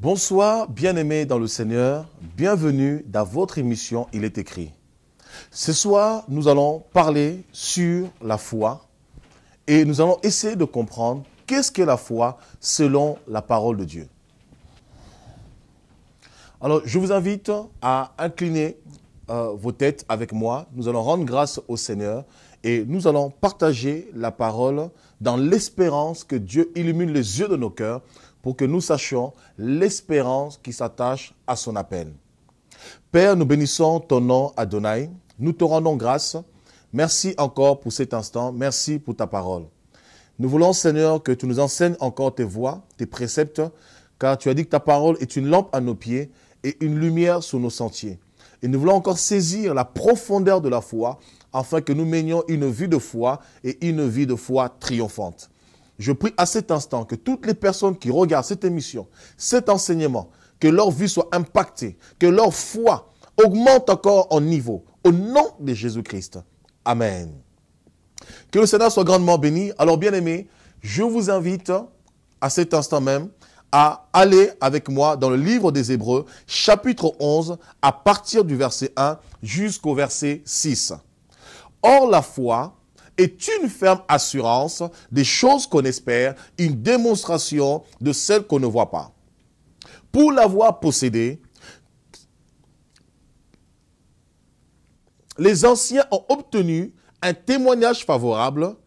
Bonsoir, bien-aimés dans le Seigneur, bienvenue dans votre émission Il est écrit. Ce soir, nous allons parler sur la foi et nous allons essayer de comprendre qu'est-ce que la foi selon la parole de Dieu. Alors, je vous invite à incliner vos têtes avec moi. Nous allons rendre grâce au Seigneur et nous allons partager la parole dans l'espérance que Dieu illumine les yeux de nos cœurs pour que nous sachions l'espérance qui s'attache à son appel. Père, nous bénissons ton nom, Adonai. Nous te rendons grâce. Merci encore pour cet instant. Merci pour ta parole. Nous voulons, Seigneur, que tu nous enseignes encore tes voies, tes préceptes, car tu as dit que ta parole est une lampe à nos pieds et une lumière sur nos sentiers. Et nous voulons encore saisir la profondeur de la foi, afin que nous menions une vie de foi et une vie de foi triomphante. Je prie à cet instant que toutes les personnes qui regardent cette émission, cet enseignement, que leur vie soit impactée, que leur foi augmente encore en niveau. Au nom de Jésus-Christ. Amen. Que le Seigneur soit grandement béni. Alors bien aimés, je vous invite à cet instant même à aller avec moi dans le livre des Hébreux, chapitre 11, à partir du verset 1 jusqu'au verset 6. Or la foi est une ferme assurance des choses qu'on espère, une démonstration de celles qu'on ne voit pas. Pour l'avoir possédée, les anciens ont obtenu un témoignage favorable.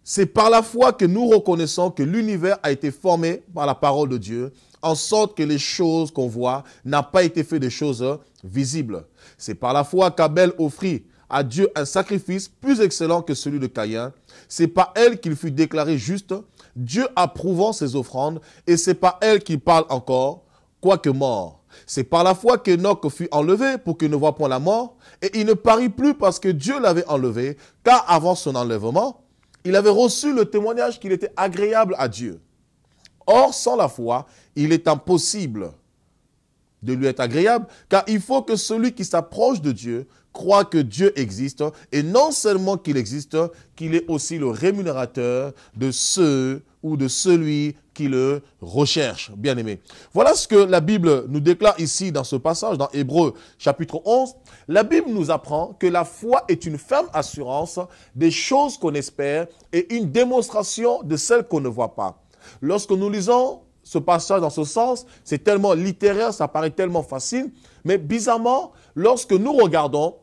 C'est par la foi que nous reconnaissons que l'univers a été formé par la parole de Dieu, en sorte que les choses qu'on voit n'ont pas été faites de choses visibles. C'est par la foi qu'Abel offrit à Dieu un sacrifice plus excellent que celui de Caïn. C'est par elle qu'il fut déclaré juste, Dieu approuvant ses offrandes, et c'est par elle qu'il parle encore, quoique mort. C'est par la foi qu'Enoch fut enlevé pour qu'il ne voie point la mort, et il ne parut plus parce que Dieu l'avait enlevé, car avant son enlèvement, il avait reçu le témoignage qu'il était agréable à Dieu. Or, sans la foi, il est impossible de lui être agréable, car il faut que celui qui s'approche de Dieu croit que Dieu existe, et non seulement qu'il existe, qu'il est aussi le rémunérateur de ceux ou de celui qui le recherche. Bien aimé. Voilà ce que la Bible nous déclare ici dans ce passage, dans Hébreux chapitre 11. La Bible nous apprend que la foi est une ferme assurance des choses qu'on espère et une démonstration de celles qu'on ne voit pas. Lorsque nous lisons ce passage dans ce sens, c'est tellement littéraire, ça paraît tellement facile, mais bizarrement, lorsque nous regardons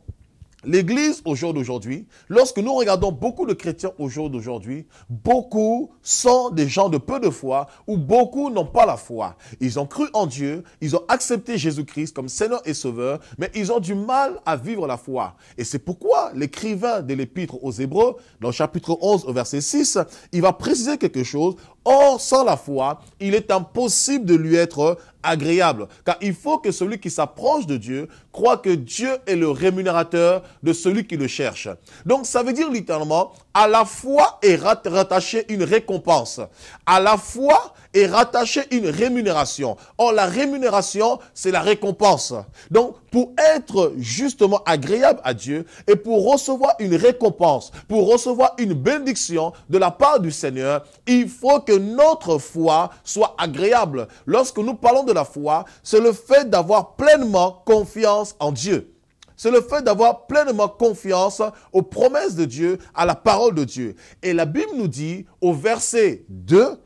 l'Église au jour d'aujourd'hui, lorsque nous regardons beaucoup de chrétiens au jour d'aujourd'hui, beaucoup sont des gens de peu de foi ou beaucoup n'ont pas la foi. Ils ont cru en Dieu, ils ont accepté Jésus-Christ comme Seigneur et Sauveur, mais ils ont du mal à vivre la foi. Et c'est pourquoi l'écrivain de l'Épître aux Hébreux, dans le chapitre 11 au verset 6, il va préciser quelque chose. Or, sans la foi, il est impossible de lui être agréable. Car il faut que celui qui s'approche de Dieu croit que Dieu est le rémunérateur de celui qui le cherche. Donc, ça veut dire littéralement, à la foi est rattachée une récompense. À la foi est rattachée une rémunération. Or, la rémunération, c'est la récompense. Donc, pour être justement agréable à Dieu et pour recevoir une récompense, pour recevoir une bénédiction de la part du Seigneur, il faut que notre foi soit agréable. Lorsque nous parlons de la foi, c'est le fait d'avoir pleinement confiance en Dieu. C'est le fait d'avoir pleinement confiance aux promesses de Dieu, à la parole de Dieu. Et la Bible nous dit au verset 2,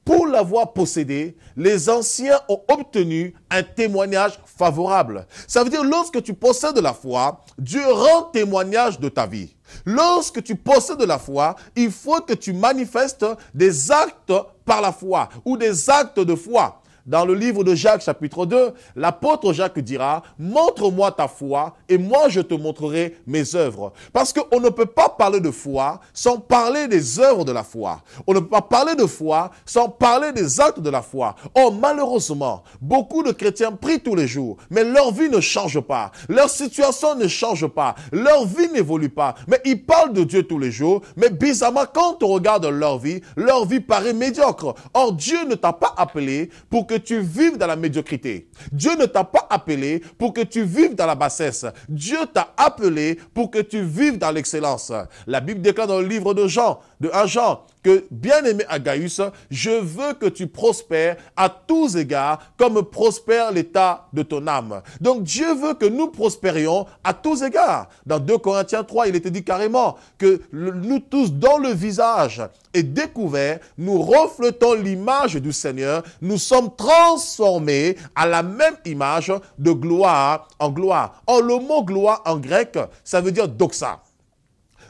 pour l'avoir possédé, les anciens ont obtenu un témoignage favorable. Ça veut dire, lorsque tu possèdes de la foi, Dieu rend témoignage de ta vie. Lorsque tu possèdes de la foi, il faut que tu manifestes des actes par la foi ou des actes de foi. Dans le livre de Jacques, chapitre 2, l'apôtre Jacques dira « Montre-moi ta foi et moi je te montrerai mes œuvres. » Parce qu'on ne peut pas parler de foi sans parler des œuvres de la foi. On ne peut pas parler de foi sans parler des actes de la foi. Or, malheureusement, beaucoup de chrétiens prient tous les jours, mais leur vie ne change pas. Leur situation ne change pas. Leur vie n'évolue pas. Mais ils parlent de Dieu tous les jours, mais bizarrement, quand on regarde leur vie paraît médiocre. Or, Dieu ne t'a pas appelé pour que tu vives dans la médiocrité. Dieu ne t'a pas appelé pour que tu vives dans la bassesse. Dieu t'a appelé pour que tu vives dans l'excellence. La Bible déclare dans le livre de 1 Jean, que, bien-aimé Agaius, je veux que tu prospères à tous égards comme prospère l'état de ton âme. Donc Dieu veut que nous prospérions à tous égards. Dans 2 Corinthiens 3, il était dit carrément que nous tous, dans le visage est découvert, nous reflétons l'image du Seigneur, nous sommes transformés à la même image de gloire en gloire. Or, le mot gloire en grec, ça veut dire doxa.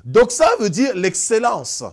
Doxa veut dire l'excellence.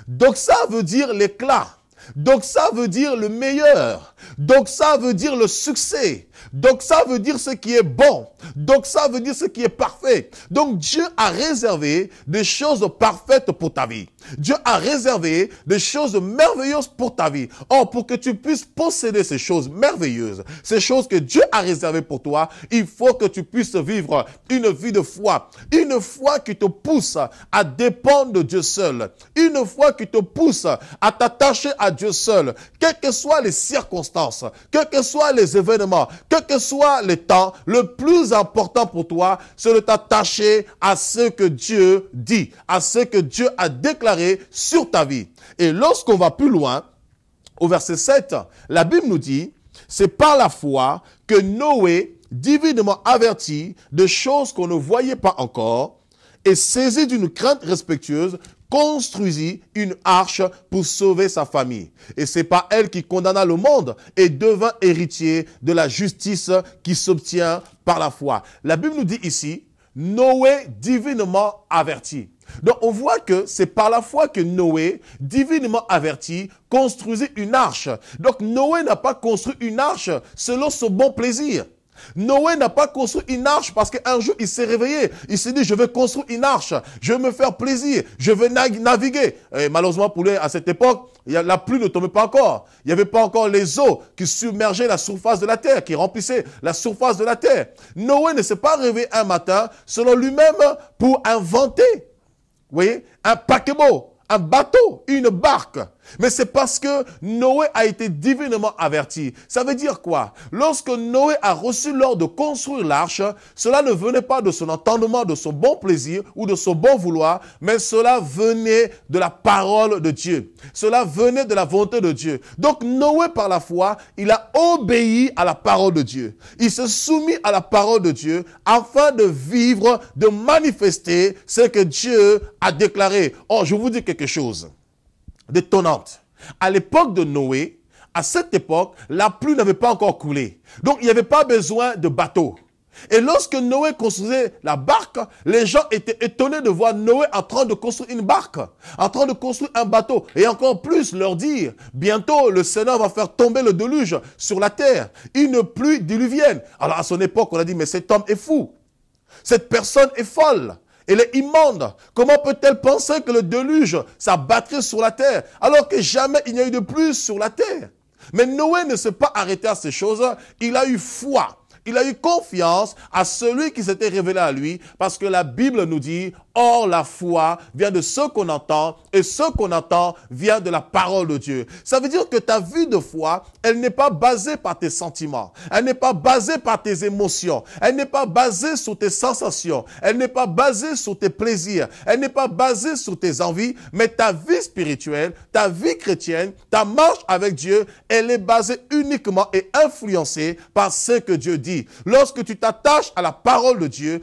Doxa veut dire l'éclat. Doxa veut dire le meilleur. Doxa veut dire le succès. Doxa veut dire ce qui est bon. Doxa veut dire ce qui est parfait. Donc Dieu a réservé des choses parfaites pour ta vie. Dieu a réservé des choses merveilleuses pour ta vie. Or, pour que tu puisses posséder ces choses merveilleuses, ces choses que Dieu a réservées pour toi, il faut que tu puisses vivre une vie de foi. Une foi qui te pousse à dépendre de Dieu seul. Une foi qui te pousse à t'attacher à Dieu seul. Quelles que soient les circonstances, quels que soient les événements, quels que soient les temps, le plus important pour toi, c'est de t'attacher à ce que Dieu dit, à ce que Dieu a déclaré sur ta vie. Et lorsqu'on va plus loin, au verset 7, la Bible nous dit, c'est par la foi que Noé, divinement averti de choses qu'on ne voyait pas encore, et saisi d'une crainte respectueuse, construisit une arche pour sauver sa famille. Et c'est pas elle qui condamna le monde et devint héritier de la justice qui s'obtient par la foi. La Bible nous dit ici, Noé divinement averti. Donc on voit que c'est par la foi que Noé, divinement averti, construisit une arche. Donc Noé n'a pas construit une arche selon son bon plaisir. Noé n'a pas construit une arche parce qu'un jour il s'est réveillé. Il s'est dit, je vais construire une arche, je vais me faire plaisir, je vais naviguer. Et malheureusement pour lui, à cette époque, la pluie ne tombait pas encore. Il n'y avait pas encore les eaux qui submergeaient la surface de la terre, qui remplissaient la surface de la terre. Noé ne s'est pas réveillé un matin, selon lui-même, pour inventer, vous voyez, un paquebot, un bateau, une barque. Mais c'est parce que Noé a été divinement averti. Ça veut dire quoi? Lorsque Noé a reçu l'ordre de construire l'arche, cela ne venait pas de son entendement, de son bon plaisir ou de son bon vouloir, mais cela venait de la parole de Dieu. Cela venait de la volonté de Dieu. Donc Noé, par la foi, il a obéi à la parole de Dieu. Il s'est soumis à la parole de Dieu afin de vivre, de manifester ce que Dieu a déclaré. Oh, je vous dis quelque chose d'étonnante. À l'époque de Noé, à cette époque, la pluie n'avait pas encore coulé. Donc, il n'y avait pas besoin de bateau. Et lorsque Noé construisait la barque, les gens étaient étonnés de voir Noé en train de construire une barque, en train de construire un bateau. Et encore plus leur dire, bientôt le Seigneur va faire tomber le déluge sur la terre, une pluie diluvienne. Alors à son époque, on a dit, mais cet homme est fou. Cette personne est folle. Elle est immonde. Comment peut-elle penser que le déluge s'abattrait sur la terre alors que jamais il n'y a eu de pluie sur la terre? Mais Noé ne s'est pas arrêté à ces choses. Il a eu foi. Il a eu confiance à celui qui s'était révélé à lui parce que la Bible nous dit, or la foi vient de ce qu'on entend et ce qu'on entend vient de la parole de Dieu. Ça veut dire que ta vie de foi, elle n'est pas basée par tes sentiments, elle n'est pas basée par tes émotions, elle n'est pas basée sur tes sensations, elle n'est pas basée sur tes plaisirs, elle n'est pas basée sur tes envies, mais ta vie spirituelle, ta vie chrétienne, ta marche avec Dieu, elle est basée uniquement et influencée par ce que Dieu dit. Lorsque tu t'attaches à la parole de Dieu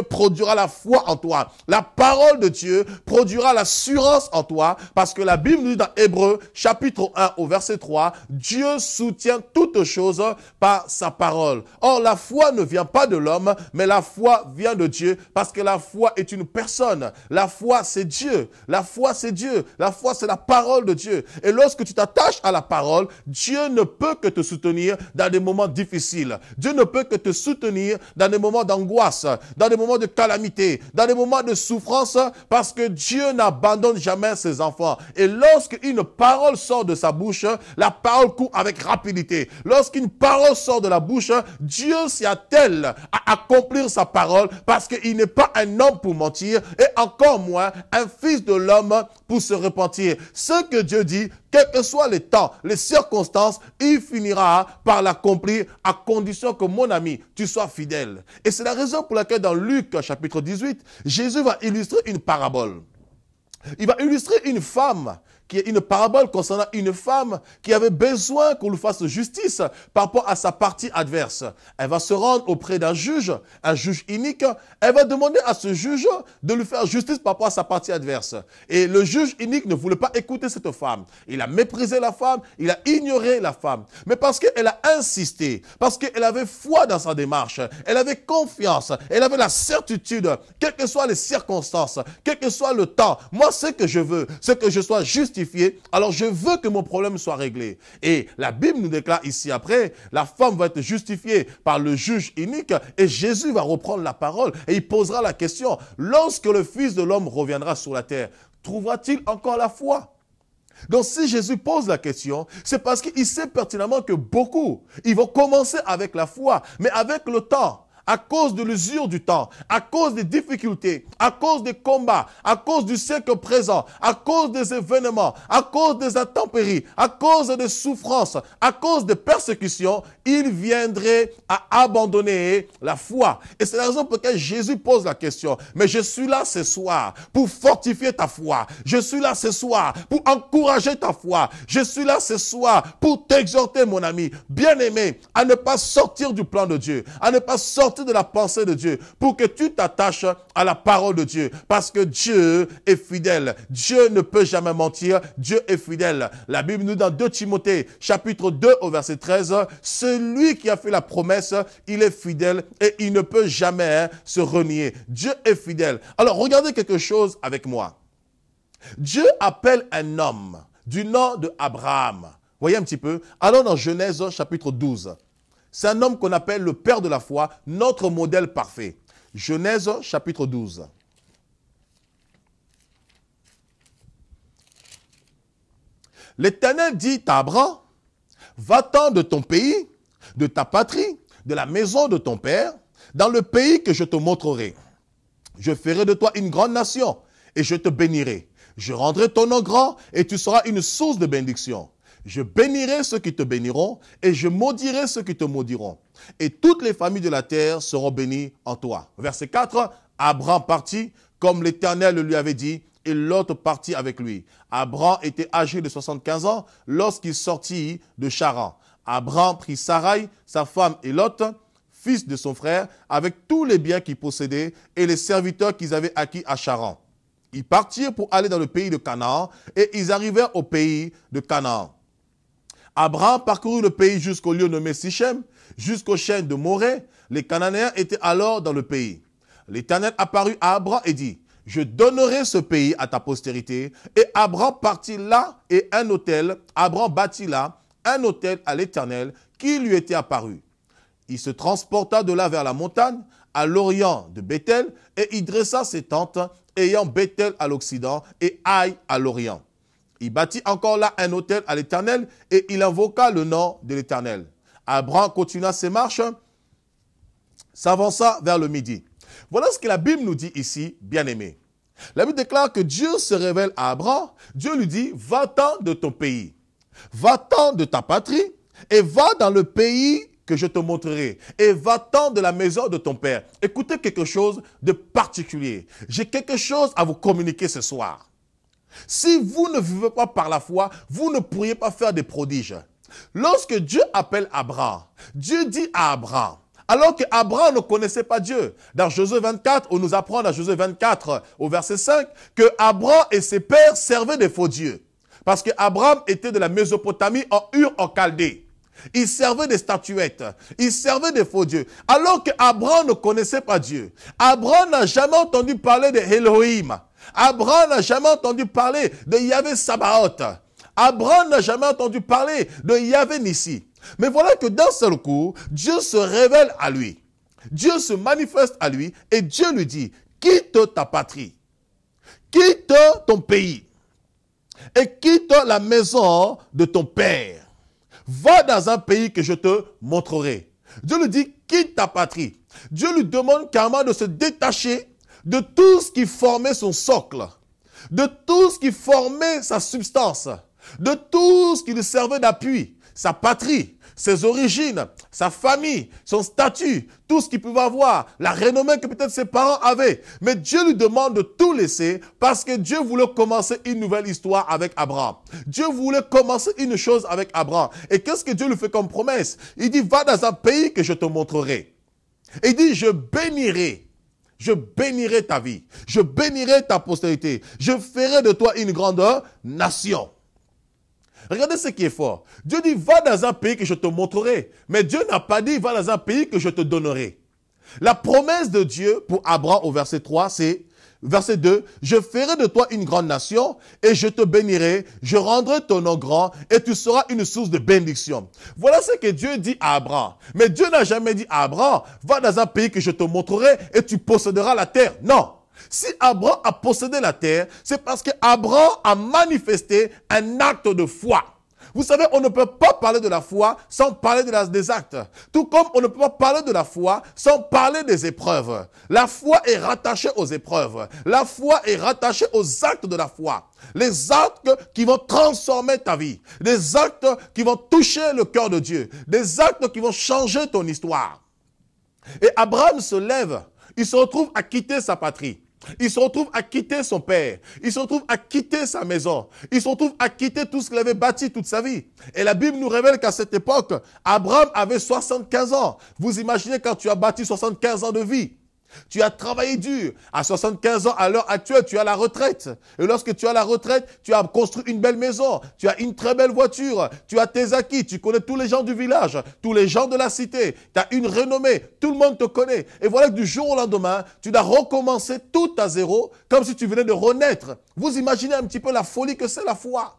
produira la foi en toi. La parole de Dieu produira l'assurance en toi parce que la Bible nous dit dans Hébreux chapitre 1 au verset 3, Dieu soutient toutes choses par sa parole. Or, la foi ne vient pas de l'homme, mais la foi vient de Dieu parce que la foi est une personne. La foi, c'est Dieu. La foi, c'est Dieu. La foi, c'est la parole de Dieu. Et lorsque tu t'attaches à la parole, Dieu ne peut que te soutenir dans des moments difficiles. Dieu ne peut que te soutenir dans des moments d'angoisse, dans des moments de calamité, dans des moments de souffrance, parce que Dieu n'abandonne jamais ses enfants. Et lorsqu'une parole sort de sa bouche, la parole court avec rapidité. Lorsqu'une parole sort de la bouche, Dieu s'y attelle à accomplir sa parole, parce qu'il n'est pas un homme pour mentir, et encore moins un fils de l'homme pour se repentir. Ce que Dieu dit, quels que soient les temps, les circonstances, il finira par l'accomplir à condition que, mon ami, tu sois fidèle. Et c'est la raison pour laquelle dans Luc chapitre 18, Jésus va illustrer une parabole. Il va illustrer une femme, qui est une parabole concernant une femme qui avait besoin qu'on lui fasse justice par rapport à sa partie adverse. Elle va se rendre auprès d'un juge, un juge inique. Elle va demander à ce juge de lui faire justice par rapport à sa partie adverse. Et le juge inique ne voulait pas écouter cette femme. Il a méprisé la femme, il a ignoré la femme. Mais parce qu'elle a insisté, parce qu'elle avait foi dans sa démarche, elle avait confiance, elle avait la certitude, quelles que soient les circonstances, quel que soit le temps, moi ce que je veux, c'est que je sois justifié. Alors je veux que mon problème soit réglé. Et la Bible nous déclare ici après, la femme va être justifiée par le juge unique et Jésus va reprendre la parole et il posera la question, lorsque le Fils de l'homme reviendra sur la terre, trouvera-t-il encore la foi? Donc si Jésus pose la question, c'est parce qu'il sait pertinemment que beaucoup, ils vont commencer avec la foi, mais avec le temps, à cause de l'usure du temps, à cause des difficultés, à cause des combats, à cause du siècle présent, à cause des événements, à cause des intempéries, à cause des souffrances, à cause des persécutions, ils viendraient à abandonner la foi. Et c'est la raison pour laquelle Jésus pose la question. Mais je suis là ce soir pour fortifier ta foi. Je suis là ce soir pour encourager ta foi. Je suis là ce soir pour t'exhorter, mon ami, bien-aimé, à ne pas sortir du plan de Dieu, à ne pas sortir de la pensée de Dieu, pour que tu t'attaches à la parole de Dieu, parce que Dieu est fidèle. Dieu ne peut jamais mentir, Dieu est fidèle. La Bible nous dit dans 2 Timothée, chapitre 2 au verset 13, celui qui a fait la promesse, il est fidèle et il ne peut jamais se renier. Dieu est fidèle. Alors regardez quelque chose avec moi. Dieu appelle un homme du nom de Abraham. Voyez un petit peu. Allons dans Genèse chapitre 12. C'est un homme qu'on appelle le père de la foi, notre modèle parfait. Genèse chapitre 12. L'Éternel dit à Abraham, va-t'en de ton pays, de ta patrie, de la maison de ton père, dans le pays que je te montrerai. Je ferai de toi une grande nation et je te bénirai. Je rendrai ton nom grand et tu seras une source de bénédiction. Je bénirai ceux qui te béniront et je maudirai ceux qui te maudiront. Et toutes les familles de la terre seront bénies en toi. Verset 4, Abraham partit comme l'Éternel le lui avait dit et Lot partit avec lui. Abraham était âgé de 75 ans lorsqu'il sortit de Charan. Abraham prit Sarai, sa femme et Lot, fils de son frère, avec tous les biens qu'il possédait et les serviteurs qu'ils avaient acquis à Charan. Ils partirent pour aller dans le pays de Canaan et ils arrivèrent au pays de Canaan. Abraham parcourut le pays jusqu'au lieu nommé Sichem, jusqu'aux chaînes de Morée. Les Cananéens étaient alors dans le pays. L'Éternel apparut à Abraham et dit, « Je donnerai ce pays à ta postérité. » Et Abraham partit là et Abraham bâtit là un autel à l'Éternel qui lui était apparu. Il se transporta de là vers la montagne, à l'orient de Bethel, et il dressa ses tentes, ayant Bethel à l'occident et Aï à l'orient. Il bâtit encore là un autel à l'Éternel et il invoqua le nom de l'Éternel. Abraham continua ses marches, s'avança vers le midi. Voilà ce que la Bible nous dit ici, bien-aimés. La Bible déclare que Dieu se révèle à Abraham. Dieu lui dit, va-t'en de ton pays, va-t'en de ta patrie et va dans le pays que je te montrerai. Et va-t'en de la maison de ton père. Écoutez quelque chose de particulier. J'ai quelque chose à vous communiquer ce soir. Si vous ne vivez pas par la foi, vous ne pourriez pas faire des prodiges. Lorsque Dieu appelle Abraham, Dieu dit à Abraham, alors qu'Abraham ne connaissait pas Dieu. Dans Josué 24, on nous apprend dans Josué 24 au verset 5 que Abraham et ses pères servaient des faux dieux. Parce qu'Abraham était de la Mésopotamie en Ur en Chaldée. Il servait des statuettes, il servait des faux dieux. Alors qu'Abraham ne connaissait pas Dieu. Abraham n'a jamais entendu parler de Elohim. Abraham n'a jamais entendu parler de Yahvé Sabaoth. Abraham n'a jamais entendu parler de Yahvé Nissi. Mais voilà que d'un seul coup, Dieu se révèle à lui. Dieu se manifeste à lui et Dieu lui dit, quitte ta patrie, quitte ton pays et quitte la maison de ton père. Va dans un pays que je te montrerai. Dieu lui dit, quitte ta patrie. Dieu lui demande carrément de se détacher de tout ce qui formait son socle, de tout ce qui formait sa substance, de tout ce qui lui servait d'appui. sa patrie, ses origines, sa famille, son statut, tout ce qu'il pouvait avoir, la renommée que peut-être ses parents avaient. Mais Dieu lui demande de tout laisser parce que Dieu voulait commencer une nouvelle histoire avec Abraham. Dieu voulait commencer une chose avec Abraham. Et qu'est-ce que Dieu lui fait comme promesse? Il dit, va dans un pays que je te montrerai. Et il dit, je bénirai ta vie, je bénirai ta postérité, je ferai de toi une grande nation. Regardez ce qui est fort. Dieu dit, va dans un pays que je te montrerai. Mais Dieu n'a pas dit, va dans un pays que je te donnerai. La promesse de Dieu pour Abraham au verset 3, c'est, verset 2, je ferai de toi une grande nation et je te bénirai, je rendrai ton nom grand et tu seras une source de bénédiction. Voilà ce que Dieu dit à Abraham. Mais Dieu n'a jamais dit à Abraham, va dans un pays que je te montrerai et tu posséderas la terre. Non. Si Abraham a possédé la terre, c'est parce qu'Abraham a manifesté un acte de foi. Vous savez, on ne peut pas parler de la foi sans parler des actes. Tout comme on ne peut pas parler de la foi sans parler des épreuves. La foi est rattachée aux épreuves. La foi est rattachée aux actes de la foi. Les actes qui vont transformer ta vie. Des actes qui vont toucher le cœur de Dieu. Des actes qui vont changer ton histoire. Et Abraham se lève. Il se retrouve à quitter sa patrie. Il se retrouve à quitter son père. Il se retrouve à quitter sa maison. Il se retrouve à quitter tout ce qu'il avait bâti toute sa vie. Et la Bible nous révèle qu'à cette époque, Abraham avait 75 ans. Vous imaginez quand tu as bâti 75 ans de vie. Tu as travaillé dur. À 75 ans, à l'heure actuelle, tu as la retraite. Et lorsque tu as la retraite, tu as construit une belle maison. Tu as une très belle voiture. Tu as tes acquis. Tu connais tous les gens du village, tous les gens de la cité. Tu as une renommée. Tout le monde te connaît. Et voilà que du jour au lendemain, tu dois recommencer tout à zéro, comme si tu venais de renaître. Vous imaginez un petit peu la folie que c'est la foi.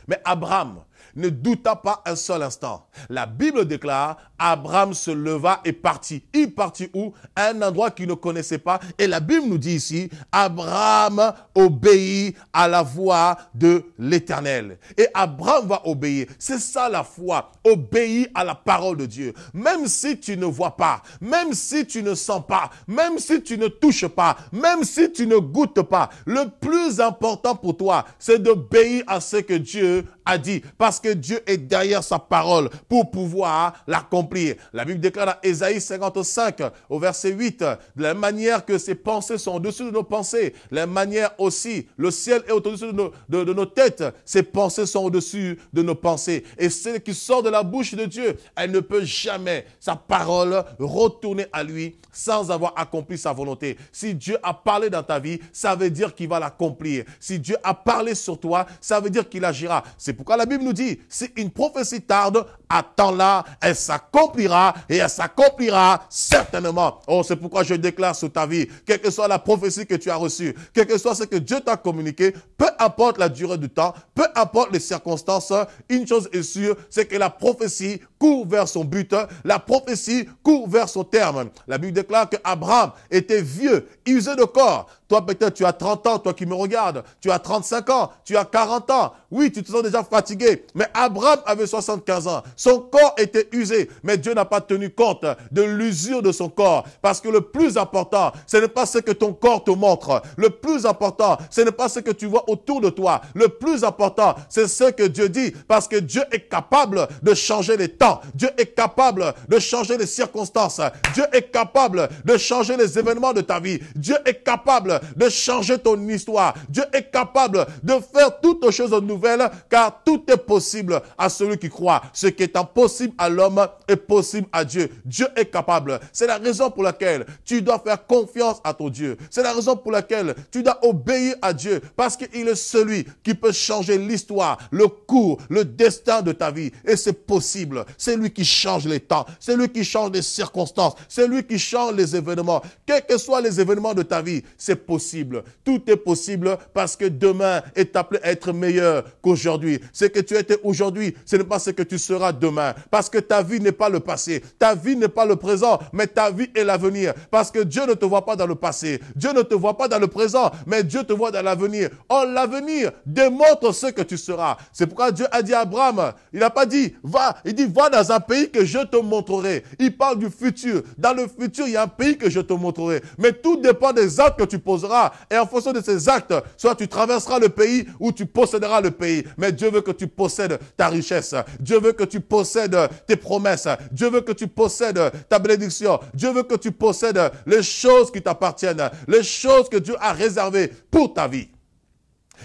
Mais Abraham ne douta pas un seul instant. La Bible déclare, Abraham se leva et partit. Il partit où? À un endroit qu'il ne connaissait pas. Et la Bible nous dit ici, Abraham obéit à la voix de l'Éternel. Et Abraham va obéir. C'est ça la foi. Obéir à la parole de Dieu. Même si tu ne vois pas, même si tu ne sens pas, même si tu ne touches pas, même si tu ne goûtes pas, le plus important pour toi, c'est d'obéir à ce que Dieu a dit. Parce que Dieu est derrière sa parole pour pouvoir l'accomplir. La Bible déclare dans Ésaïe 55 au verset 8, de la manière que ses pensées sont au-dessus de nos pensées, de la manière aussi, le ciel est au-dessus de nos têtes, ses pensées sont au-dessus de nos pensées. Et ce qui sort de la bouche de Dieu, elle ne peut jamais, sa parole, retourner à lui sans avoir accompli sa volonté. Si Dieu a parlé dans ta vie, ça veut dire qu'il va l'accomplir. Si Dieu a parlé sur toi, ça veut dire qu'il agira. C'est pourquoi la Bible nous dit, si une prophétie tarde, attends-la, elle s'accomplira et elle s'accomplira certainement. Oh, c'est pourquoi je déclare sur ta vie, quelle que soit la prophétie que tu as reçue, quel que soit ce que Dieu t'a communiqué, peu importe la durée du temps, peu importe les circonstances, une chose est sûre, c'est que la prophétie court vers son but, la prophétie court vers son terme. La Bible déclare que Abraham était vieux, usé de corps. Toi, peut-être, tu as 30 ans, toi qui me regardes. Tu as 35 ans, tu as 40 ans. Oui, tu te sens déjà fatigué. Mais Abraham avait 75 ans. Son corps était usé. Mais Dieu n'a pas tenu compte de l'usure de son corps. Parce que le plus important, ce n'est pas ce que ton corps te montre. Le plus important, ce n'est pas ce que tu vois autour de toi. Le plus important, c'est ce que Dieu dit. Parce que Dieu est capable de changer les temps. Dieu est capable de changer les circonstances. Dieu est capable de changer les événements de ta vie. Dieu est capable de changer ton histoire. Dieu est capable de faire toutes choses nouvelles, car tout est possible à celui qui croit. Ce qui est impossible à l'homme est possible à Dieu. Dieu est capable. C'est la raison pour laquelle tu dois faire confiance à ton Dieu. C'est la raison pour laquelle tu dois obéir à Dieu, parce qu'il est celui qui peut changer l'histoire, le cours, le destin de ta vie. Et c'est possible. C'est lui qui change les temps. C'est lui qui change les circonstances. C'est lui qui change les événements. Quels que soient les événements de ta vie, c'est possible. Tout est possible parce que demain est appelé à être meilleur qu'aujourd'hui. Ce que tu étais aujourd'hui, ce n'est pas ce que tu seras demain. Parce que ta vie n'est pas le passé. Ta vie n'est pas le présent, mais ta vie est l'avenir. Parce que Dieu ne te voit pas dans le passé. Dieu ne te voit pas dans le présent, mais Dieu te voit dans l'avenir. Or, l'avenir démontre ce que tu seras. C'est pourquoi Dieu a dit à Abraham, il n'a pas dit, va. Il dit, va dans un pays que je te montrerai. Il parle du futur. Dans le futur, il y a un pays que je te montrerai. Mais tout dépend des actes que tu poseras. Et en fonction de ces actes, soit tu traverseras le pays ou tu posséderas le pays. Mais Dieu veut que tu possèdes ta richesse. Dieu veut que tu possèdes tes promesses. Dieu veut que tu possèdes ta bénédiction. Dieu veut que tu possèdes les choses qui t'appartiennent. Les choses que Dieu a réservées pour ta vie.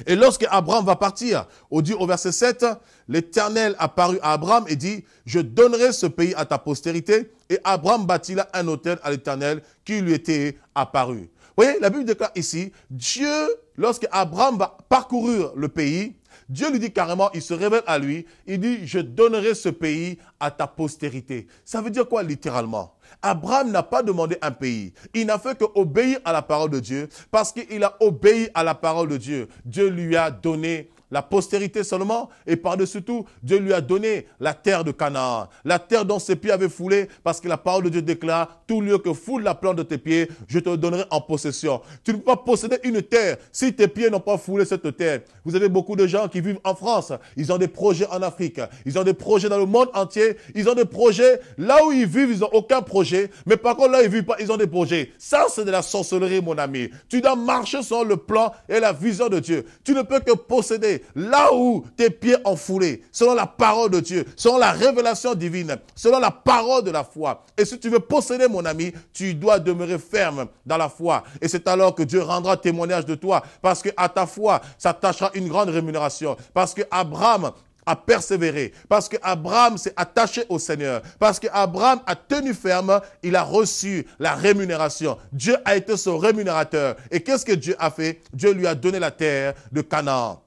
Et lorsque Abraham va partir, au verset 7, l'Éternel apparut à Abraham et dit, je donnerai ce pays à ta postérité. Et Abraham bâtit là un autel à l'Éternel qui lui était apparu. Vous voyez, la Bible déclare ici, Dieu, lorsque Abraham va parcourir le pays, Dieu lui dit carrément, il se révèle à lui, il dit, je donnerai ce pays à ta postérité. Ça veut dire quoi littéralement? Abraham n'a pas demandé un pays. Il n'a fait qu'obéir à la parole de Dieu. Parce qu'il a obéi à la parole de Dieu, Dieu lui a donné la postérité seulement, et par-dessus tout, Dieu lui a donné la terre de Canaan, la terre dont ses pieds avaient foulé, parce que la parole de Dieu déclare, tout lieu que foule la plante de tes pieds, je te donnerai en possession. Tu ne peux pas posséder une terre si tes pieds n'ont pas foulé cette terre. Vous avez beaucoup de gens qui vivent en France, ils ont des projets en Afrique, ils ont des projets dans le monde entier, ils ont des projets, là où ils vivent, ils n'ont aucun projet, mais par contre là où ils ne vivent pas, ils ont des projets. Ça, c'est de la sorcellerie, mon ami. Tu dois marcher sur le plan et la vision de Dieu. Tu ne peux que posséder là où tes pieds ont foulé, selon la parole de Dieu, selon la révélation divine, selon la parole de la foi. Et si tu veux posséder, mon ami, tu dois demeurer ferme dans la foi. Et c'est alors que Dieu rendra témoignage de toi, parce qu'à ta foi s'attachera une grande rémunération. Parce que Abraham a persévéré, parce qu'Abraham s'est attaché au Seigneur, parce qu'Abraham a tenu ferme, il a reçu la rémunération. Dieu a été son rémunérateur. Et qu'est-ce que Dieu a fait? Dieu lui a donné la terre de Canaan.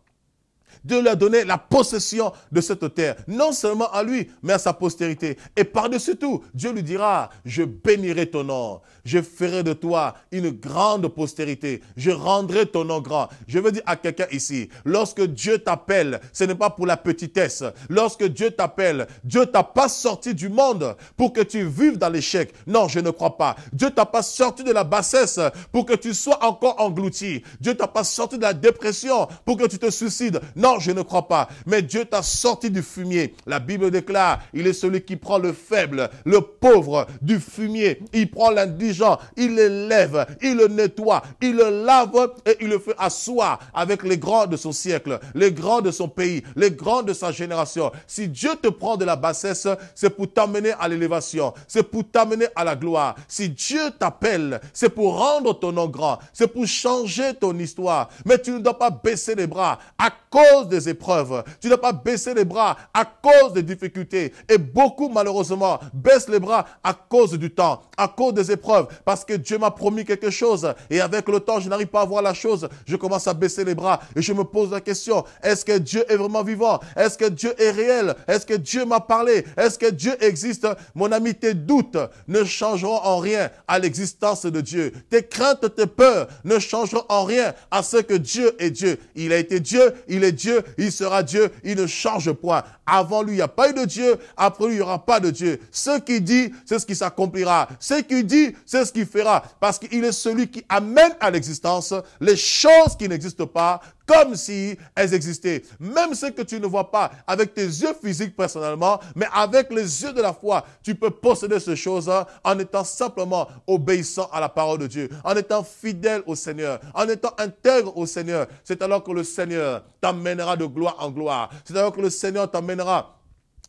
Dieu lui a donné la possession de cette terre, non seulement à lui, mais à sa postérité. Et par-dessus tout, Dieu lui dira, je bénirai ton nom, je ferai de toi une grande postérité, je rendrai ton nom grand. Je veux dire à quelqu'un ici, lorsque Dieu t'appelle, ce n'est pas pour la petitesse. Lorsque Dieu t'appelle, Dieu t'a pas sorti du monde pour que tu vives dans l'échec. Non, je ne crois pas. Dieu t'a pas sorti de la bassesse pour que tu sois encore englouti. Dieu t'a pas sorti de la dépression pour que tu te suicides. Non, je ne crois pas. Mais Dieu t'a sorti du fumier. La Bible déclare, il est celui qui prend le faible, le pauvre du fumier. Il prend l'indigent, il l'élève, il le nettoie, il le lave et il le fait asseoir avec les grands de son siècle, les grands de son pays, les grands de sa génération. Si Dieu te prend de la bassesse, c'est pour t'amener à l'élévation, c'est pour t'amener à la gloire. Si Dieu t'appelle, c'est pour rendre ton nom grand, c'est pour changer ton histoire. Mais tu ne dois pas baisser les bras à cause des épreuves. Tu ne dois pas baisser les bras à cause des difficultés. Et beaucoup, malheureusement, baissent les bras à cause du temps, à cause des épreuves, parce que Dieu m'a promis quelque chose. Et avec le temps, je n'arrive pas à voir la chose. Je commence à baisser les bras et je me pose la question, est-ce que Dieu est vraiment vivant? Est-ce que Dieu est réel? Est-ce que Dieu m'a parlé? Est-ce que Dieu existe? Mon ami, tes doutes ne changeront en rien à l'existence de Dieu. Tes craintes, tes peurs ne changeront en rien à ce que Dieu est Dieu. Il a été Dieu, il est Dieu, il sera Dieu, il ne change point. Avant lui, il n'y a pas eu de Dieu, après lui, il n'y aura pas de Dieu. Ce qu'il dit, c'est ce qui s'accomplira. Ce qu'il dit, c'est ce qu'il fera. Parce qu'il est celui qui amène à l'existence les choses qui n'existent pas, comme si elles existaient. Même ce que tu ne vois pas avec tes yeux physiques personnellement, mais avec les yeux de la foi, tu peux posséder ces choses en étant simplement obéissant à la parole de Dieu, en étant fidèle au Seigneur, en étant intègre au Seigneur. C'est alors que le Seigneur t'amènera de gloire en gloire. C'est alors que le Seigneur t'amènera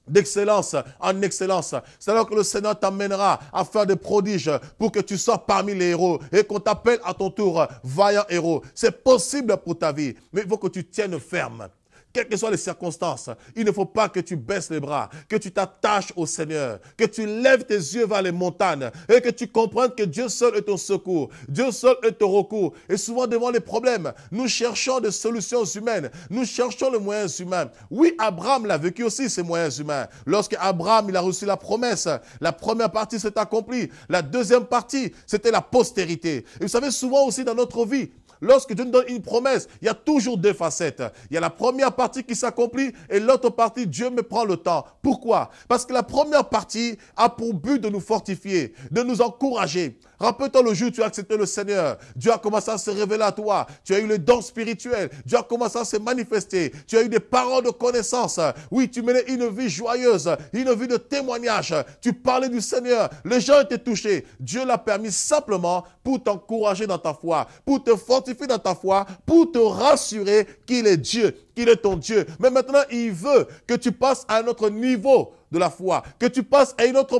d'excellence en excellence. C'est alors que le Seigneur t'amènera à faire des prodiges pour que tu sois parmi les héros et qu'on t'appelle à ton tour vaillant héros. C'est possible pour ta vie, mais il faut que tu tiennes ferme. Quelles que soient les circonstances, il ne faut pas que tu baisses les bras, que tu t'attaches au Seigneur, que tu lèves tes yeux vers les montagnes et que tu comprennes que Dieu seul est ton secours, Dieu seul est ton recours. Et souvent devant les problèmes, nous cherchons des solutions humaines, nous cherchons les moyens humains. Oui, Abraham l'a vécu aussi, ces moyens humains. Lorsque Abraham il a reçu la promesse, la première partie s'est accomplie, la deuxième partie, c'était la postérité. Et vous savez, souvent aussi dans notre vie, lorsque Dieu nous donne une promesse, il y a toujours deux facettes. Il y a la première partie qui s'accomplit et l'autre partie, Dieu me prend le temps. Pourquoi? Parce que la première partie a pour but de nous fortifier, de nous encourager. Rappelle-toi le jour où tu as accepté le Seigneur. Dieu a commencé à se révéler à toi. Tu as eu les dons spirituels. Dieu a commencé à se manifester. Tu as eu des paroles de connaissance. Oui, tu menais une vie joyeuse, une vie de témoignage. Tu parlais du Seigneur. Les gens étaient touchés. Dieu l'a permis simplement pour t'encourager dans ta foi, pour te fortifier dans ta foi, pour te rassurer qu'il est Dieu, qu'il est ton Dieu. Mais maintenant, il veut que tu passes à un autre niveau de la foi, que tu passes à une autre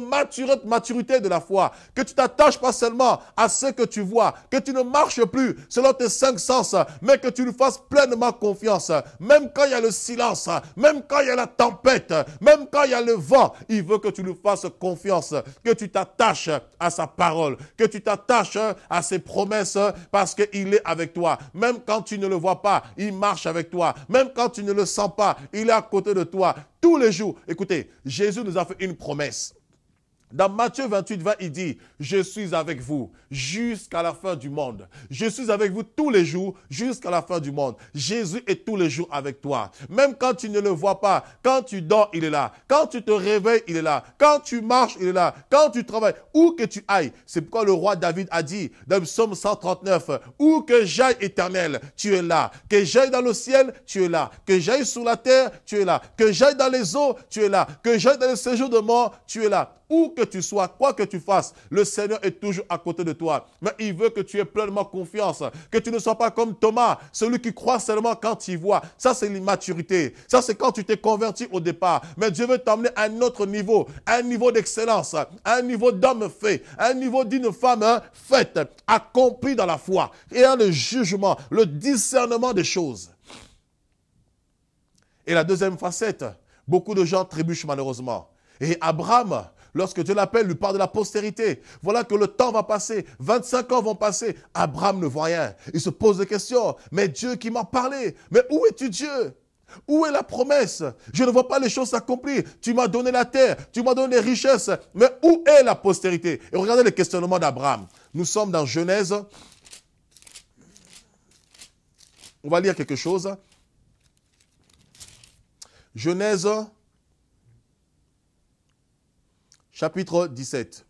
maturité de la foi, que tu t'attaches pas seulement à ce que tu vois, que tu ne marches plus selon tes cinq sens, mais que tu lui fasses pleinement confiance, même quand il y a le silence, même quand il y a la tempête, même quand il y a le vent, il veut que tu lui fasses confiance, que tu t'attaches à sa parole, que tu t'attaches à ses promesses parce qu'il est avec toi, même quand tu ne le vois pas, il marche avec toi, même quand tu ne le sens pas, il est à côté de toi. Tous les jours, écoutez, Jésus nous a fait une promesse. Dans Matthieu 28, 20, il dit, je suis avec vous jusqu'à la fin du monde. Je suis avec vous tous les jours jusqu'à la fin du monde. Jésus est tous les jours avec toi. Même quand tu ne le vois pas, quand tu dors, il est là. Quand tu te réveilles, il est là. Quand tu marches, il est là. Quand tu travailles, où que tu ailles. C'est pourquoi le roi David a dit dans le psaume 139, où que j'aille éternel, tu es là. Que j'aille dans le ciel, tu es là. Que j'aille sur la terre, tu es là. Que j'aille dans les eaux, tu es là. Que j'aille dans le séjour de mort, tu es là. Où que tu sois, quoi que tu fasses, le Seigneur est toujours à côté de toi. Mais il veut que tu aies pleinement confiance, que tu ne sois pas comme Thomas, celui qui croit seulement quand il voit. Ça, c'est l'immaturité. Ça, c'est quand tu t'es converti au départ. Mais Dieu veut t'emmener à un autre niveau, un niveau d'excellence, un niveau d'homme fait, un niveau d'une femme faite, accomplie dans la foi, et dans le jugement, le discernement des choses. Et la deuxième facette, beaucoup de gens trébuchent malheureusement. Et Abraham, lorsque Dieu l'appelle, lui parle de la postérité. Voilà que le temps va passer, 25 ans vont passer. Abraham ne voit rien. Il se pose des questions. Mais Dieu qui m'a parlé, mais où es-tu Dieu? Où est la promesse? Je ne vois pas les choses s'accomplir. Tu m'as donné la terre, tu m'as donné les richesses. Mais où est la postérité? Et regardez le questionnement d'Abraham. Nous sommes dans Genèse. On va lire quelque chose. Genèse chapitre 17,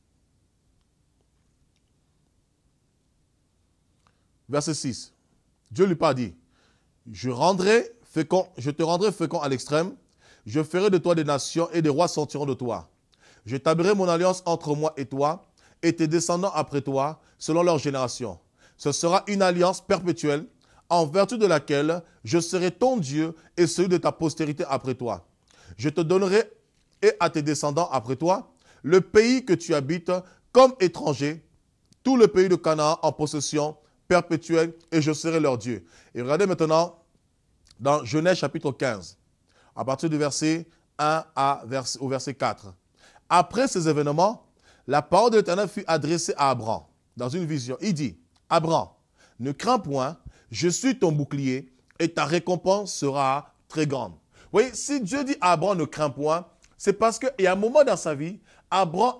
verset 6. Dieu lui a dit, je te rendrai fécond à l'extrême, je ferai de toi des nations et des rois sortiront de toi. J'établirai mon alliance entre moi et toi et tes descendants après toi, selon leur génération. Ce sera une alliance perpétuelle, en vertu de laquelle je serai ton Dieu et celui de ta postérité après toi. Je te donnerai et à tes descendants après toi, le pays que tu habites comme étranger, tout le pays de Canaan en possession perpétuelle, et je serai leur Dieu. Et regardez maintenant dans Genèse chapitre 15, à partir du verset 1 au verset 4. Après ces événements, la parole de l'Éternel fut adressée à Abraham dans une vision. Il dit, Abraham, ne crains point, je suis ton bouclier et ta récompense sera très grande. Vous voyez, si Dieu dit à Abraham, ne crains point, c'est parce qu'il y a un moment dans sa vie, Abraham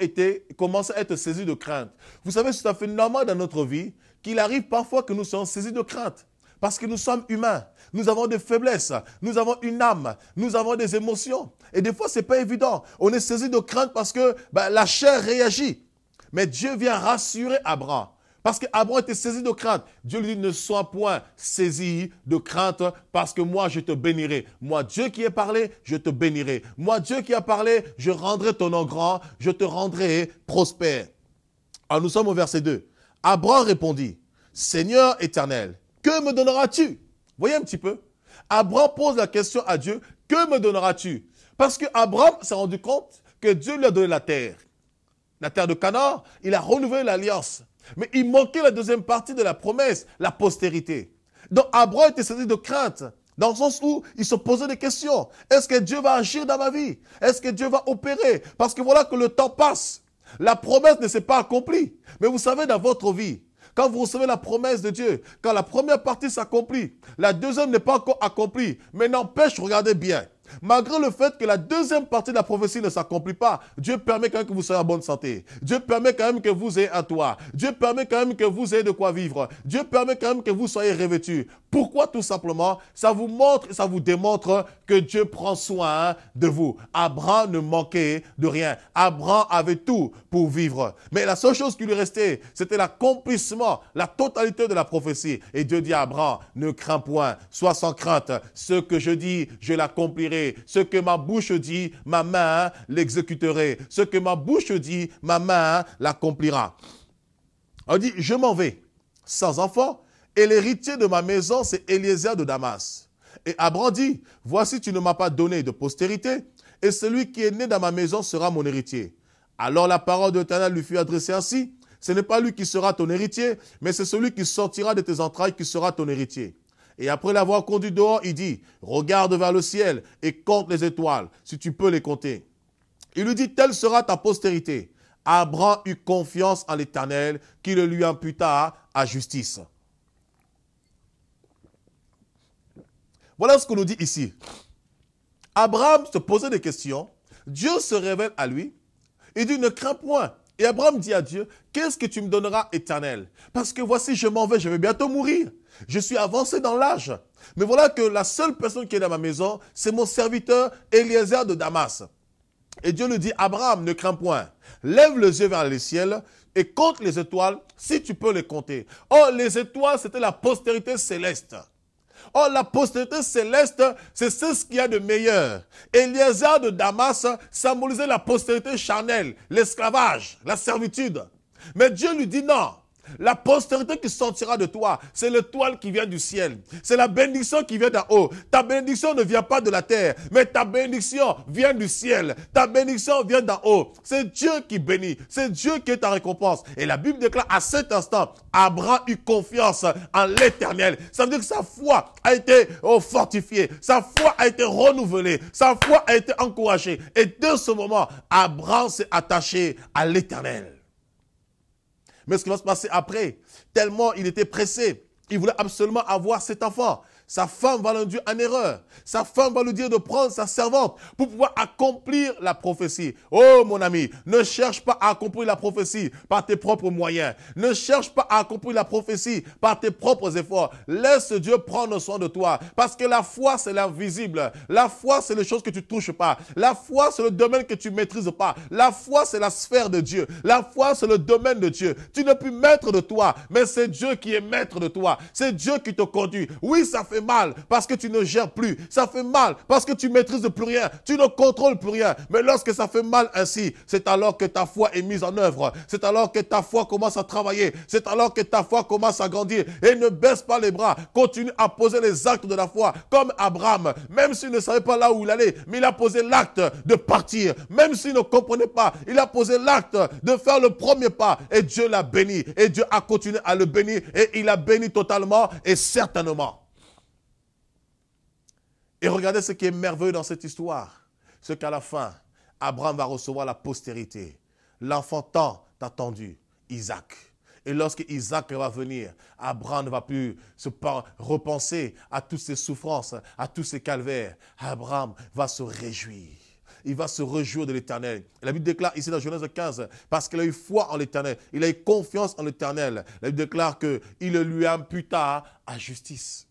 commençait à être saisi de crainte. Vous savez, c'est tout à fait normal dans notre vie qu'il arrive parfois que nous soyons saisis de crainte. Parce que nous sommes humains, nous avons des faiblesses, nous avons une âme, nous avons des émotions. Et des fois, ce n'est pas évident. On est saisi de crainte parce que la chair réagit. Mais Dieu vient rassurer Abraham. Parce qu'Abraham était saisi de crainte. Dieu lui dit, ne sois point saisi de crainte parce que moi, je te bénirai. Moi, Dieu qui ai parlé, je te bénirai. Moi, Dieu qui a parlé, je rendrai ton nom grand, je te rendrai prospère. Alors, nous sommes au verset 2. Abraham répondit, Seigneur éternel, que me donneras-tu? Voyez un petit peu. Abraham pose la question à Dieu, que me donneras-tu? Parce qu'Abraham s'est rendu compte que Dieu lui a donné la terre. La terre de Canaan, il a renouvelé l'alliance. Mais il manquait la deuxième partie de la promesse, la postérité. Donc Abraham était saisi de crainte, dans le sens où il se posait des questions. Est-ce que Dieu va agir dans ma vie? Est-ce que Dieu va opérer? Parce que voilà que le temps passe. La promesse ne s'est pas accomplie. Mais vous savez, dans votre vie, quand vous recevez la promesse de Dieu, quand la première partie s'accomplit, la deuxième n'est pas encore accomplie. Mais n'empêche, regardez bien, Malgré le fait que la deuxième partie de la prophétie ne s'accomplit pas, Dieu permet quand même que vous soyez en bonne santé. Dieu permet quand même que vous ayez un toit. Dieu permet quand même que vous ayez de quoi vivre. Dieu permet quand même que vous soyez revêtus. Pourquoi? Tout simplement, ça vous montre, ça vous démontre que Dieu prend soin de vous. Abraham ne manquait de rien. Abraham avait tout pour vivre. Mais la seule chose qui lui restait, c'était l'accomplissement, la totalité de la prophétie. Et Dieu dit à Abraham, ne crains point, sois sans crainte. Ce que je dis, je l'accomplirai. Ce que ma bouche dit, ma main l'exécuterai. Ce que ma bouche dit, ma main l'accomplira. On dit, je m'en vais sans enfant. Et l'héritier de ma maison, c'est Eliezer de Damas. Et Abraham dit, voici, tu ne m'as pas donné de postérité, et celui qui est né dans ma maison sera mon héritier. Alors la parole de l'Éternel lui fut adressée ainsi, ce n'est pas lui qui sera ton héritier, mais c'est celui qui sortira de tes entrailles qui sera ton héritier. Et après l'avoir conduit dehors, il dit, regarde vers le ciel et compte les étoiles, si tu peux les compter. Il lui dit, telle sera ta postérité. Abraham eut confiance en l'Éternel, qui le lui imputa à justice. Voilà ce qu'on nous dit ici. Abraham se posait des questions. Dieu se révèle à lui. Il dit, ne crains point. Et Abraham dit à Dieu, qu'est-ce que tu me donneras, Éternel? Parce que voici, je m'en vais, je vais bientôt mourir. Je suis avancé dans l'âge. Mais voilà que la seule personne qui est dans ma maison, c'est mon serviteur Eliezer de Damas. Et Dieu lui dit, Abraham, ne crains point. Lève les yeux vers les ciels et compte les étoiles, si tu peux les compter. Oh, les étoiles, c'était la postérité céleste. Oh, la postérité céleste, c'est ce qu'il y a de meilleur. Eliezer de Damas symbolisait la postérité charnelle, l'esclavage, la servitude. Mais Dieu lui dit non. La postérité qui sortira de toi, c'est l'étoile qui vient du ciel. C'est la bénédiction qui vient d'en haut. Ta bénédiction ne vient pas de la terre, mais ta bénédiction vient du ciel. Ta bénédiction vient d'en haut. C'est Dieu qui bénit. C'est Dieu qui est ta récompense. Et la Bible déclare à cet instant, Abraham eut confiance en l'Éternel. Ça veut dire que sa foi a été fortifiée. Sa foi a été renouvelée. Sa foi a été encouragée. Et de ce moment, Abraham s'est attaché à l'Éternel. Mais ce qui va se passer après, tellement il était pressé, il voulait absolument avoir cet enfant. Sa femme va l'induire en erreur. Sa femme va lui dire de prendre sa servante pour pouvoir accomplir la prophétie. Oh mon ami, ne cherche pas à accomplir la prophétie par tes propres moyens. Ne cherche pas à accomplir la prophétie par tes propres efforts. Laisse Dieu prendre soin de toi. Parce que la foi, c'est l'invisible. La foi, c'est les choses que tu ne touches pas. La foi, c'est le domaine que tu ne maîtrises pas. La foi, c'est la sphère de Dieu. La foi, c'est le domaine de Dieu. Tu n'es plus maître de toi, mais c'est Dieu qui est maître de toi. C'est Dieu qui te conduit. Oui, ça fait mal parce que tu ne gères plus. Ça fait mal parce que tu ne maîtrises plus rien. Tu ne contrôles plus rien. Mais lorsque ça fait mal ainsi, c'est alors que ta foi est mise en œuvre. C'est alors que ta foi commence à travailler. C'est alors que ta foi commence à grandir. Et ne baisse pas les bras. Continue à poser les actes de la foi. Comme Abraham, même s'il ne savait pas là où il allait, mais il a posé l'acte de partir. Même s'il ne comprenait pas, il a posé l'acte de faire le premier pas. Et Dieu l'a béni. Et Dieu a continué à le bénir. Et il a béni totalement et certainement. Et regardez ce qui est merveilleux dans cette histoire. C'est qu'à la fin, Abraham va recevoir la postérité. L'enfant tant attendu, Isaac. Et lorsque Isaac va venir, Abraham ne va plus repenser à toutes ses souffrances, à tous ses calvaires. Abraham va se réjouir. Il va se réjouir de l'Éternel. La Bible déclare ici dans Genèse 15, parce qu'il a eu foi en l'Éternel, il a eu confiance en l'Éternel. La Bible déclare qu'il lui imputa à justice.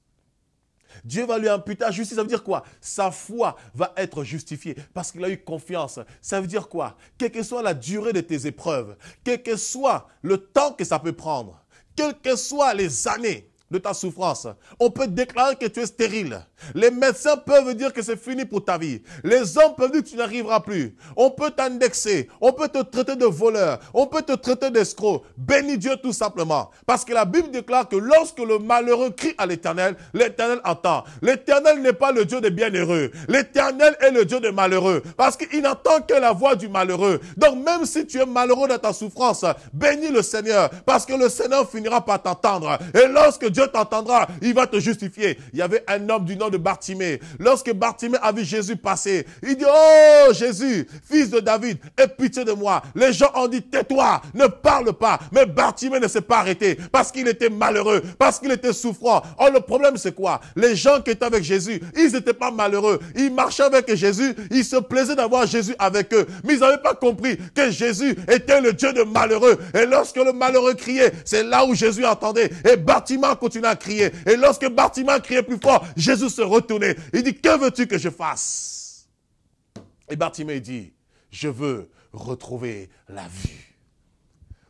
Dieu va lui imputer à justice. Ça veut dire quoi? Sa foi va être justifiée parce qu'il a eu confiance. Ça veut dire quoi? Quelle que soit la durée de tes épreuves, quel que soit le temps que ça peut prendre, quelles que soient les années de ta souffrance, on peut déclarer que tu es stérile. Les médecins peuvent dire que c'est fini pour ta vie. Les hommes peuvent dire que tu n'arriveras plus. On peut t'indexer, on peut te traiter de voleur, on peut te traiter d'escroc. Bénis Dieu tout simplement. Parce que la Bible déclare que lorsque le malheureux crie à l'Éternel, l'Éternel entend. L'Éternel n'est pas le Dieu des bienheureux. L'Éternel est le Dieu des malheureux. Parce qu'il n'entend que la voix du malheureux. Donc même si tu es malheureux dans ta souffrance, bénis le Seigneur. Parce que le Seigneur finira par t'entendre. Et lorsque Dieu Dieu t'entendra, il va te justifier. Il y avait un homme du nom de Bartimée. Lorsque Bartimée a vu Jésus passer, il dit, oh Jésus, fils de David, aie pitié de moi. Les gens ont dit, tais-toi, ne parle pas. Mais Bartimée ne s'est pas arrêté parce qu'il était malheureux, parce qu'il était souffrant. Oh, le problème c'est quoi? Les gens qui étaient avec Jésus, ils n'étaient pas malheureux. Ils marchaient avec Jésus, ils se plaisaient d'avoir Jésus avec eux. Mais ils n'avaient pas compris que Jésus était le Dieu de malheureux. Et lorsque le malheureux criait, c'est là où Jésus entendait. Et Bartimée continuait à crier. Et lorsque Bartimée criait plus fort, Jésus se retournait. Il dit, que veux-tu que je fasse? Et Bartimée dit, je veux retrouver la vue.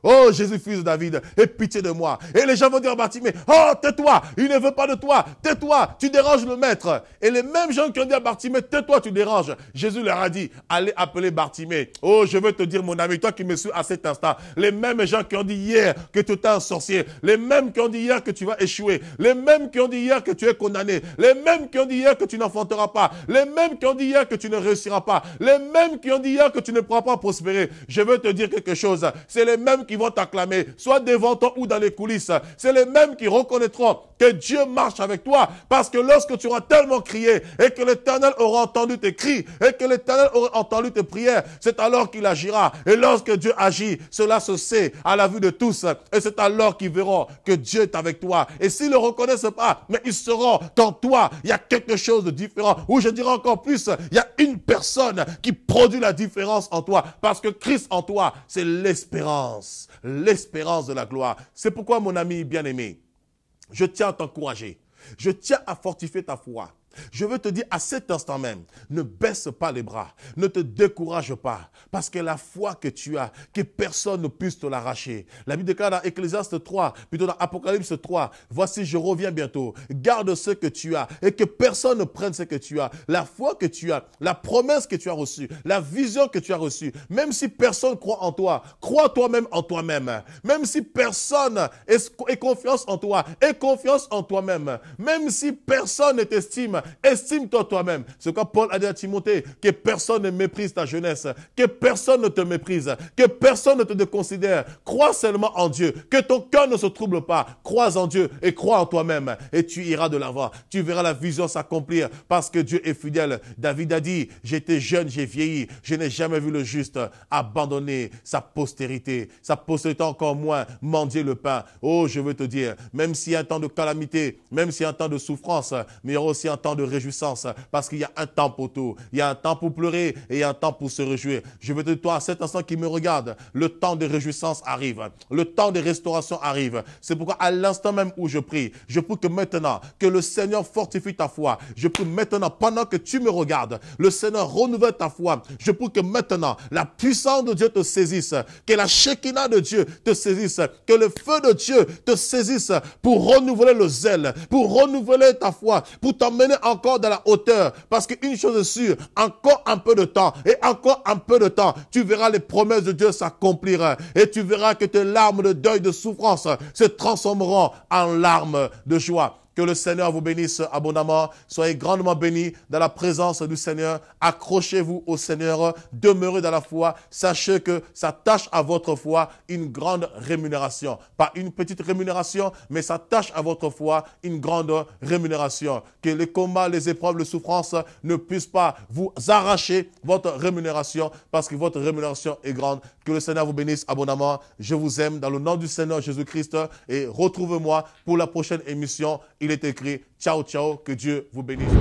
Oh Jésus, fils de David, aie pitié de moi. Et les gens vont dire à Bartimée, oh tais-toi, il ne veut pas de toi, tais-toi, tu déranges le maître. Et les mêmes gens qui ont dit à Bartimée, tais-toi, tu déranges. Jésus leur a dit, allez appeler Bartimée. Oh, je veux te dire mon ami, toi qui me suis à cet instant, les mêmes gens qui ont dit hier que tu es un sorcier, les mêmes qui ont dit hier que tu vas échouer, les mêmes qui ont dit hier que tu es condamné, les mêmes qui ont dit hier que tu n'enfanteras pas, les mêmes qui ont dit hier que tu ne réussiras pas, les mêmes qui ont dit hier que tu ne pourras pas prospérer. Je veux te dire quelque chose, c'est les mêmes qui vont t'acclamer, soit devant toi ou dans les coulisses. C'est les mêmes qui reconnaîtront que Dieu marche avec toi, parce que lorsque tu auras tellement crié et que l'Éternel aura entendu tes cris et que l'Éternel aura entendu tes prières, c'est alors qu'il agira. Et lorsque Dieu agit, cela se sait à la vue de tous, et c'est alors qu'ils verront que Dieu est avec toi. Et s'ils ne le reconnaissent pas, mais ils sauront qu'en toi, il y a quelque chose de différent, ou je dirais encore plus, il y a une personne qui produit la différence en toi, parce que Christ en toi, c'est l'espérance de la gloire. C'est pourquoi, mon ami bien-aimé, je tiens à t'encourager. Je tiens à fortifier ta foi. Je veux te dire à cet instant même, ne baisse pas les bras, ne te décourage pas, parce que la foi que tu as, que personne ne puisse te l'arracher. La Bible déclare dans Ecclésiaste 3, plutôt dans Apocalypse 3, voici je reviens bientôt, garde ce que tu as et que personne ne prenne ce que tu as. La foi que tu as, la promesse que tu as reçue, la vision que tu as reçue, même si personne croit en toi, crois toi-même en toi-même. Même si personne ait confiance en toi, aie confiance en toi-même. Même si personne ne t'estime, estime-toi toi-même. C'est quoi Paul a dit à Timothée, que personne ne méprise ta jeunesse, que personne ne te méprise, que personne ne te déconsidère. Crois seulement en Dieu, que ton cœur ne se trouble pas. Crois en Dieu et crois en toi-même et tu iras de l'avant. Tu verras la vision s'accomplir parce que Dieu est fidèle. David a dit, j'étais jeune, j'ai vieilli, je n'ai jamais vu le juste abandonner sa postérité encore moins mendier le pain. Oh, je veux te dire, même s'il y a un temps de calamité, même s'il y a un temps de souffrance, mais il y aura aussi un temps de réjouissance, parce qu'il y a un temps pour tout. Il y a un temps pour pleurer et il y a un temps pour se réjouir. Je veux te dire, toi, à cet instant qui me regarde, le temps de réjouissance arrive. Le temps de restauration arrive. C'est pourquoi à l'instant même où je prie que maintenant, que le Seigneur fortifie ta foi. Je prie maintenant, pendant que tu me regardes, le Seigneur renouvelle ta foi. Je prie que maintenant, la puissance de Dieu te saisisse, que la Shekinah de Dieu te saisisse, que le feu de Dieu te saisisse pour renouveler le zèle, pour renouveler ta foi, pour t'emmener encore dans la hauteur. Parce qu'une chose est sûre, encore un peu de temps, et encore un peu de temps, tu verras les promesses de Dieu s'accomplir. Et tu verras que tes larmes de deuil, de souffrance se transformeront en larmes de joie. Que le Seigneur vous bénisse abondamment. Soyez grandement bénis dans la présence du Seigneur. Accrochez-vous au Seigneur. Demeurez dans la foi. Sachez que ça tâche à votre foi une grande rémunération. Pas une petite rémunération, mais ça tâche à votre foi une grande rémunération. Que les combats, les épreuves, les souffrances ne puissent pas vous arracher votre rémunération parce que votre rémunération est grande. Que le Seigneur vous bénisse abondamment. Je vous aime dans le nom du Seigneur Jésus-Christ et retrouvez-moi pour la prochaine émission. Il est écrit, ciao, ciao, que Dieu vous bénisse.